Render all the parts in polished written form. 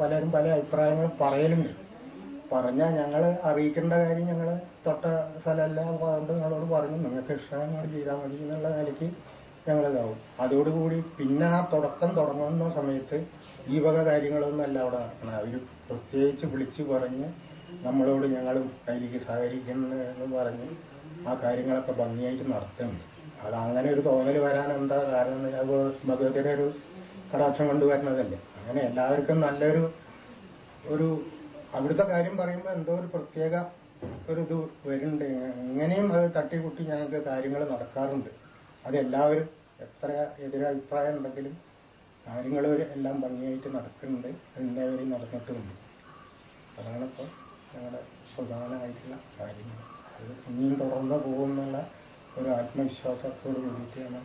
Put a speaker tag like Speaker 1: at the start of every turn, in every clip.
Speaker 1: പലരും പല അഭിപ്രായങ്ങളും പറയലുണ്ട്. പറഞ്ഞാൽ ഞങ്ങൾ അറിയിക്കേണ്ട കാര്യം ഞങ്ങൾ തൊട്ട സ്ഥലമെല്ലാം അതുകൊണ്ട് നിങ്ങളോട് പറഞ്ഞു, നിങ്ങൾക്ക് ഇഷ്ടങ്ങൾ ചെയ്താൽ മതി എന്നുള്ള നിലയ്ക്ക് ഞങ്ങളിതാവും. അതോടുകൂടി പിന്നെ ആ തുടങ്ങുന്ന സമയത്ത് ഈ വക കാര്യങ്ങളൊന്നും അല്ല അവിടെ നടക്കണം. അവർ പ്രത്യേകിച്ച് വിളിച്ച് പറഞ്ഞ് നമ്മളോട് ഞങ്ങളും അതിലേക്ക് സഹകരിക്കുന്നു പറഞ്ഞ് ആ കാര്യങ്ങളൊക്കെ ഭംഗിയായിട്ട് നടത്തുന്നുണ്ട്. അതങ്ങനെ ഒരു തോന്നൽ വരാൻ എന്താ കാരണം? അത് ഭഗവതിയുടെ ഒരു കടാക്ഷം കൊണ്ടുവരുന്നതല്ലേ. അങ്ങനെ എല്ലാവർക്കും നല്ലൊരു അവിടുത്തെ കാര്യം പറയുമ്പോൾ എന്തോ ഒരു പ്രത്യേക ഇത് വരുന്നുണ്ട്. എങ്ങനെയും അത് തട്ടിക്കുട്ടി ഞങ്ങൾക്ക് കാര്യങ്ങൾ നടക്കാറുണ്ട്. അതെല്ലാവരും എത്ര എതിരഭിപ്രായം ഉണ്ടെങ്കിലും കാര്യങ്ങൾ എല്ലാം ഭംഗിയായിട്ട് നടക്കുന്നുണ്ട്, എല്ലാവരും നടന്നിട്ടുമുണ്ട്. അതാണിപ്പോൾ ഞങ്ങളുടെ പ്രധാനമായിട്ടുള്ള കാര്യങ്ങൾ. അത് ഇനിയും തുടർന്ന് പോകുമെന്നുള്ള ഒരു ആത്മവിശ്വാസത്തോട് കൂടിയിട്ടാണ്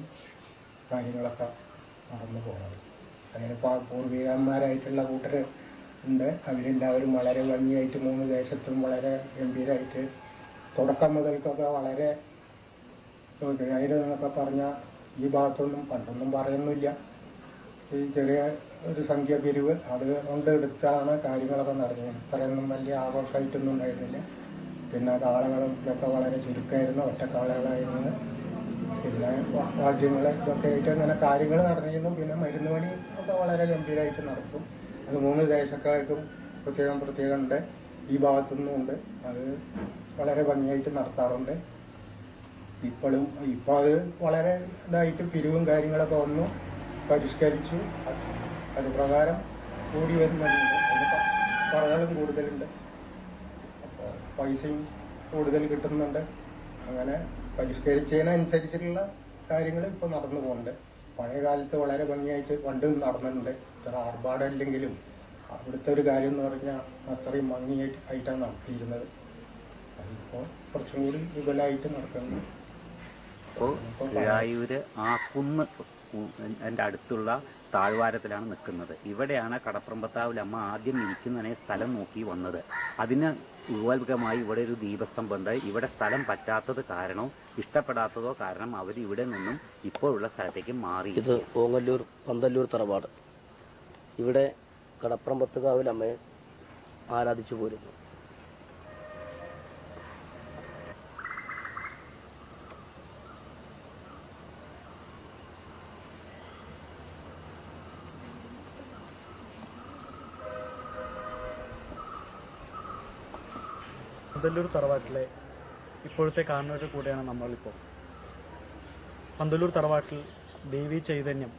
Speaker 1: കാര്യങ്ങളൊക്കെ നടന്നു പോകുന്നത്. അതിനിപ്പോൾ പൂർവികന്മാരായിട്ടുള്ള കൂട്ടർ ഉണ്ട്. അവരെല്ലാവരും വളരെ ഭംഗിയായിട്ട് 3 ദേശത്തും വളരെ ഗംഭീരമായിട്ട് തുടക്കം മുതൽക്കൊക്കെ വളരെ എന്നൊക്കെ പറഞ്ഞാൽ ഈ ഭാഗത്തൊന്നും പണ്ടൊന്നും പറയുന്നില്ല. ഈ ചെറിയ ഒരു സംഖ്യ പിരിവ് അത് കൊണ്ട് എടുത്താണ് കാര്യങ്ങളൊക്കെ നടന്നത്. ഇത്രയൊന്നും വലിയ ആഘോഷമായിട്ടൊന്നും ഉണ്ടായിരുന്നില്ല. പിന്നെ കാളകളും ഇതൊക്കെ വളരെ ചുരുക്കമായിരുന്നു, ഒറ്റക്കാളകളായിരുന്നു. പിന്നെ വാദ്യങ്ങൾ ഇതൊക്കെ ആയിട്ട് അങ്ങനെ കാര്യങ്ങൾ നടന്നിരുന്നു. പിന്നെ മരുന്ന് പണി ഒക്കെ വളരെ ഗംഭീരമായിട്ട് നടക്കും. അത് 3 ദേശക്കാർക്കും പ്രത്യേകം ഉണ്ട്. ഈ ഭാഗത്തുനിന്നും ഉണ്ട്. അത് വളരെ ഭംഗിയായിട്ട് നടത്താറുണ്ട്. ഇപ്പോൾ അത് വളരെ ഇതായിട്ട് പിരിവും കാര്യങ്ങളൊക്കെ വന്നു പരിഷ്കരിച്ചു. അത് പ്രകാരം കൂടി വരുന്നുണ്ട്. അതിന് പറകളും കൂടുതലുണ്ട്, അപ്പോൾ പൈസയും കൂടുതൽ കിട്ടുന്നുണ്ട്. അങ്ങനെ പരിഷ്കരിച്ചതിനനുസരിച്ചിട്ടുള്ള കാര്യങ്ങൾ ഇപ്പോൾ നടന്നു പോകുന്നുണ്ട്. പഴയ കാലത്ത് വളരെ ഭംഗിയായിട്ട് പണ്ടും നടന്നിട്ടുണ്ട്. ഇത്ര ആർഭാടമില്ലെങ്കിലും അവിടുത്തെ ഒരു കാര്യം എന്ന് പറഞ്ഞാൽ അത്രയും ഭംഗിയായിട്ടാണ് നടത്തിയിരുന്നത്. അതിപ്പോൾ കുറച്ചും കൂടി വിപുലമായിട്ട് നടക്കുന്നുണ്ട്.
Speaker 2: ഇപ്പോൾ കീഴായൂര് ആ കുന്ന് എൻ്റെ അടുത്തുള്ള താഴ്വാരത്തിലാണ് നിൽക്കുന്നത്. ഇവിടെയാണ് കടപ്രമ്പത്താവിലമ്മ ആദ്യം ഇരിക്കുന്നതിനെ സ്ഥലം നോക്കി വന്നത്. അതിന് ഉപോത്ബലമായി ഇവിടെ ഒരു ദീപസ്തംഭമുണ്ട്. ഇവിടെ സ്ഥലം പറ്റാത്തത് കാരണോ ഇഷ്ടപ്പെടാത്തതോ കാരണം അവർ ഇവിടെ നിന്നും ഇപ്പോഴുള്ള സ്ഥലത്തേക്ക് മാറി.
Speaker 3: ഇത് ഓങ്ങല്ലൂർ പന്തല്ലൂർ തറവാട്. ഇവിടെ കടപ്രമ്പത്തുകാവിലമ്മയെ ആരാധിച്ചു പോരുന്നു.
Speaker 4: പന്തല്ലൂർ തറവാട്ടിലെ ഇപ്പോഴത്തെ കാരണവരുടെ കൂടെയാണ് നമ്മളിപ്പോൾ. പന്തല്ലൂർ തറവാട്ടിൽ ദേവീ ചൈതന്യം